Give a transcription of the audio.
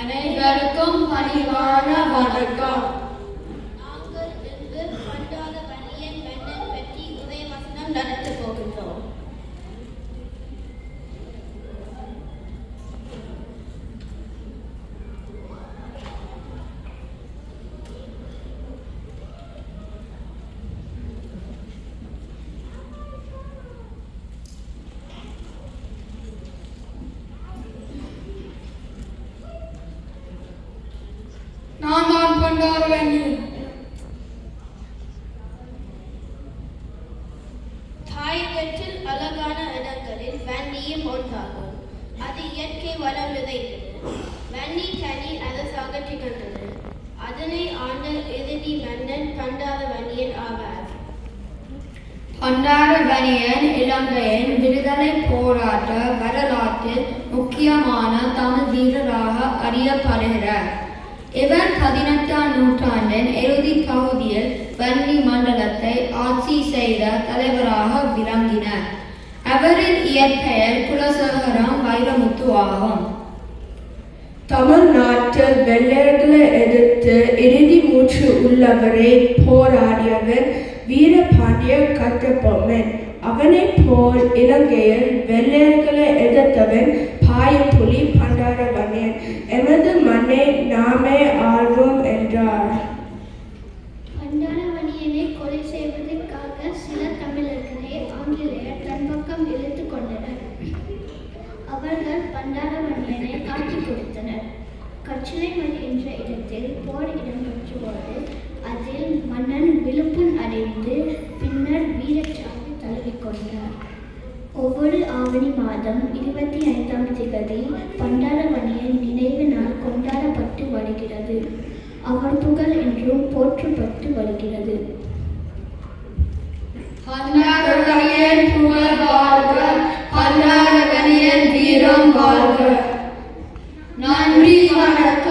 அனைவருக்கும் பணிவான வணக்கம். நாங்கள் இன்று பண்டார வன்னியன் மன்னன் பற்றி உதயவசனம் நடத்தப் போகின்றோம். நான் தான் பண்டார வன்னியன். தாயகத்தில் அழகான இடங்களில் வன்னியும் ஒன்றாகும். அது இயற்கை வளம் நிறைந்தது. வன்னி தனி அரசாக திகழ்ந்தது. அதனை ஆண்ட இறுதி மன்னன் பண்டார வன்னியன் ஆவார். பண்டார வன்னியன் இலங்கையின் விடுதலை போராட்ட வரலாற்றில் முக்கியமான தமிழ் வீரராக அறியப்படுகிறார். இவர் 18ஆம் நூற்றாண்டின் இறுதி பகுதியில் வன்னி மண்டலத்தை ஆட்சி செய்த தலைவராக விளங்கினார். அவரின் இயற்பெயர் குலசேகரம் வைரமுத்து ஆகும். தமிழ்நாட்டில் வெள்ளையர்களை எதிர்த்து இறுதி மூச்சு உள்ளவரை போராடியவர் வீரபாண்டிய கட்டபொம்மன். அவனைப் போல் இலங்கையில் வெள்ளையர்களை எதிர்த்தவன் பாயப்புலி பண்டார வன்னியன். எமது மண்ணை நாமே ஆள்வோம் என்றார். பண்டார வன்னியனை கொலை செய்வதற்காக சில தமிழர்களை ஆங்கிலேயர் தன் பக்கம் இழுத்துக் கொண்டனர். அவர்கள் பண்டார வன்னியனை காட்டிக் கொடுத்தனர். கச்சிலைமணி என்ற இடத்தில் போர் இடம்பெற்றபோது அதில் மன்னன் விழுப்புண் அடைந்து பின்னர் வீரச்சாவை தழுவிக்கொண்டார். ஒவ்வொரு ஆவணி மாதம் 25ஆம் திகதி பண்டார வன்னியன் நினைவு நாள் கொண்டாடப்பட்டு வருகிறது. அவர் புகழ் என்றும் போற்றப்பட்டு வருகிறது. பண்டார வன்னியன் புகழ் வாழ்க, பண்டார வன்னியன் வீரம் வாழ்க. நன்றி, வணக்கம்.